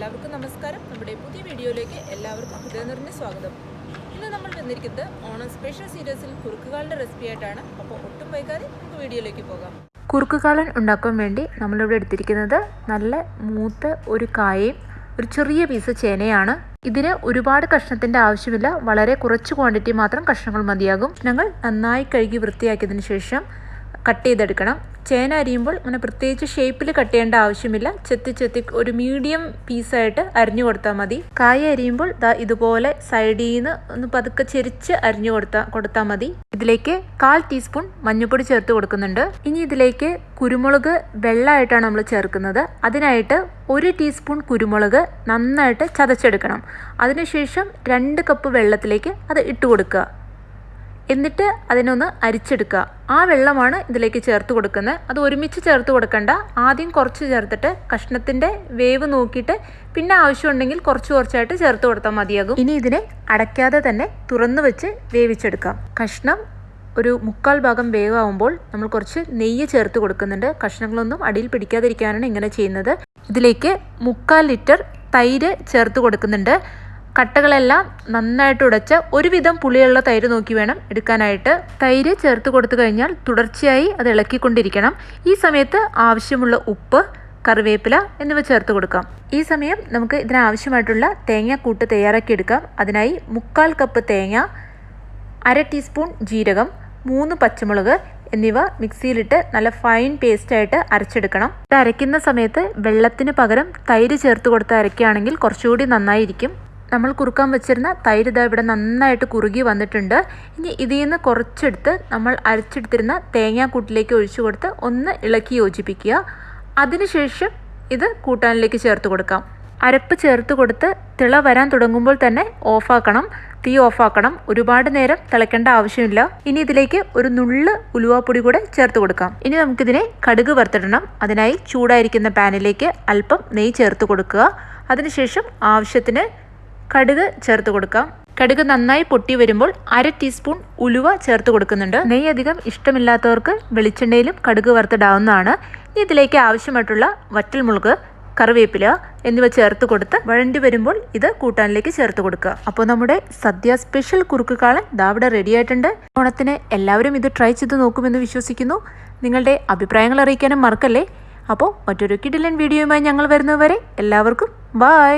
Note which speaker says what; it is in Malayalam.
Speaker 1: എല്ലാവർക്കും നമസ്കാരം. നമ്മുടെ പുതിയ വീഡിയോയിലേക്ക് എല്ലാവർക്കും ഹൃദയം നിറഞ്ഞ സ്വാഗതം. ഇന്ന് നമ്മൾ വന്നിരിക്കുന്നത് ഓണം സ്പെഷ്യൽ സീരീസിൽ കുറുക്കുകാളിൻ്റെ റെസിപ്പി ആയിട്ടാണ്. അപ്പോൾ ഒട്ടും വൈകാതെ നമുക്ക് വീഡിയോയിലേക്ക് പോകാം.
Speaker 2: കുറുക്കുകാളൻ ഉണ്ടാക്കാൻ വേണ്ടി നമ്മളിവിടെ എടുത്തിരിക്കുന്നത് നല്ല മൂത്ത ഒരു കായയും ഒരു ചെറിയ പീസ് ചേനയാണ്. ഇതിന് ഒരുപാട് കഷ്ണത്തിൻ്റെ ആവശ്യമില്ല, വളരെ കുറച്ച് ക്വാണ്ടിറ്റി മാത്രം കഷ്ണങ്ങൾ മതിയാകും. ഞങ്ങൾ നന്നായി കഴുകി വൃത്തിയാക്കിയതിന് ശേഷം കട്ട് ചെയ്തെടുക്കണം. ചേന അരിയുമ്പോൾ അങ്ങനെ പ്രത്യേകിച്ച് ഷേപ്പിൽ കട്ട് ചെയ്യേണ്ട ആവശ്യമില്ല. ചെത്തി ഒരു മീഡിയം പീസായിട്ട് അരിഞ്ഞു കൊടുത്താൽ മതി. കായ അരിയുമ്പോൾ ഇതുപോലെ സൈഡിൽ നിന്ന് ഒന്ന് പതുക്കെ ചെരിച്ച് അരിഞ്ഞു കൊടുത്താൽ മതി. ഇതിലേക്ക് 1/4 ടീസ്പൂൺ മഞ്ഞൾപ്പൊടി ചേർത്ത് കൊടുക്കുന്നുണ്ട്. ഇനി ഇതിലേക്ക് കുരുമുളക് വെള്ളമായിട്ടാണ് നമ്മൾ ചേർക്കുന്നത്. അതിനായിട്ട് 1 ടീസ്പൂൺ കുരുമുളക് നന്നായിട്ട് ചതച്ചെടുക്കണം. അതിനുശേഷം 2 കപ്പ് വെള്ളത്തിലേക്ക് അത് ഇട്ട് കൊടുക്കുക. എന്നിട്ട് അതിനൊന്ന് അരിച്ചെടുക്കുക. ആ വെള്ളമാണ് ഇതിലേക്ക് ചേർത്ത് കൊടുക്കുന്നത്. അത് ഒരുമിച്ച് ചേർത്ത് കൊടുക്കണ്ട. ആദ്യം കുറച്ച് ചേർത്തിട്ട് കഷ്ണത്തിൻ്റെ വേവ് നോക്കിയിട്ട് പിന്നെ ആവശ്യമുണ്ടെങ്കിൽ കുറച്ചായിട്ട് ചേർത്ത് കൊടുത്താൽ മതിയാകും. ഇനി ഇതിനെ അടയ്ക്കാതെ തന്നെ തുറന്നു വെച്ച് വേവിച്ചെടുക്കാം. കഷ്ണം ഒരു 1/4 ഭാഗം വേവാകുമ്പോൾ നമ്മൾ കുറച്ച് നെയ്യ് ചേർത്ത് കൊടുക്കുന്നുണ്ട്. കഷ്ണങ്ങളൊന്നും അടിയിൽ പിടിക്കാതിരിക്കാനാണ് ഇങ്ങനെ ചെയ്യുന്നത്. ഇതിലേക്ക് 1/4 ലിറ്റർ തൈര് ചേർത്ത് കൊടുക്കുന്നുണ്ട്. കട്ടകളെല്ലാം നന്നായിട്ട് ഉടച്ച് ഒരുവിധം പുളിയുള്ള തൈര് നോക്കി വേണം എടുക്കാനായിട്ട്. തൈര് ചേർത്ത് കൊടുത്തു കഴിഞ്ഞാൽ തുടർച്ചയായി അത് ഇളക്കിക്കൊണ്ടിരിക്കണം. ഈ സമയത്ത് ആവശ്യമുള്ള ഉപ്പ്, കറിവേപ്പില എന്നിവ ചേർത്ത് കൊടുക്കാം. ഈ സമയം നമുക്ക് ഇതിനാവശ്യമായിട്ടുള്ള തേങ്ങാക്കൂട്ട് തയ്യാറാക്കിയെടുക്കാം. അതിനായി 1/4 കപ്പ് തേങ്ങ, 1/2 ടീസ്പൂൺ ജീരകം, 3 പച്ചമുളക് എന്നിവ മിക്സിയിലിട്ട് നല്ല ഫൈൻ പേസ്റ്റായിട്ട് അരച്ചെടുക്കണം. ഇത് അരയ്ക്കുന്ന സമയത്ത് വെള്ളത്തിന് പകരം തൈര് ചേർത്ത് കൊടുത്ത് അരയ്ക്കുകയാണെങ്കിൽ കുറച്ചുകൂടി നന്നായിരിക്കും. നമ്മൾ കുറുക്കാൻ വെച്ചിരുന്ന തൈര് ഇവിടെ നന്നായിട്ട് കുറുകി വന്നിട്ടുണ്ട്. ഇനി ഇതിൽ നിന്ന് കുറച്ചെടുത്ത് നമ്മൾ അരച്ചെടുത്തിരുന്ന തേങ്ങാക്കൂട്ടിലേക്ക് ഒഴിച്ചു കൊടുത്ത് ഒന്ന് ഇളക്കി യോജിപ്പിക്കുക. അതിനുശേഷം ഇത് കൂട്ടാനിലേക്ക് ചേർത്ത് കൊടുക്കാം. അരപ്പ് ചേർത്ത് കൊടുത്ത് തിള വരാൻ തുടങ്ങുമ്പോൾ തന്നെ തീ ഓഫാക്കണം. ഒരുപാട് നേരം തിളയ്ക്കേണ്ട ആവശ്യമില്ല. ഇനി ഇതിലേക്ക് ഒരു നുള്ള് ഉലുവാപ്പൊടി കൂടെ ചേർത്ത് കൊടുക്കാം. ഇനി നമുക്കിതിനെ കടുക് വറുത്തിടണം. അതിനായി ചൂടായിരിക്കുന്ന പാനിലേക്ക് അല്പം നെയ്യ് ചേർത്ത് കൊടുക്കുക. അതിനുശേഷം ആവശ്യത്തിന് കടുക് ചേർത്ത് കൊടുക്കാം. കടുക് നന്നായി പൊട്ടി വരുമ്പോൾ 1/2 ടീസ്പൂൺ ഉലുവ ചേർത്ത് കൊടുക്കുന്നുണ്ട്. നെയ്യ് അധികം ഇഷ്ടമില്ലാത്തവർക്ക് വെളിച്ചെണ്ണയിലും കടുക് വറുത്തിടാവുന്നതാണ്. ഇനി ഇതിലേക്ക് ആവശ്യമായിട്ടുള്ള വറ്റൽമുളക്, കറിവേപ്പില എന്നിവ ചേർത്ത് കൊടുത്ത് വഴണ്ടി വരുമ്പോൾ ഇത് കൂട്ടാനിലേക്ക് ചേർത്ത് കൊടുക്കുക. അപ്പോൾ നമ്മുടെ സദ്യ സ്പെഷ്യൽ കുറുക്ക് കാളൻ ഇവിടെ റെഡി ആയിട്ടുണ്ട്. ഓണത്തിന് എല്ലാവരും ഇത് ട്രൈ ചെയ്ത് നോക്കുമെന്ന് വിശ്വസിക്കുന്നു. നിങ്ങളുടെ അഭിപ്രായങ്ങൾ അറിയിക്കാനും മറക്കല്ലേ. അപ്പോൾ മറ്റൊരു കിടിലൻ വീഡിയോയുമായി ഞങ്ങൾ വരുന്നതുവരെ എല്ലാവർക്കും ബൈ.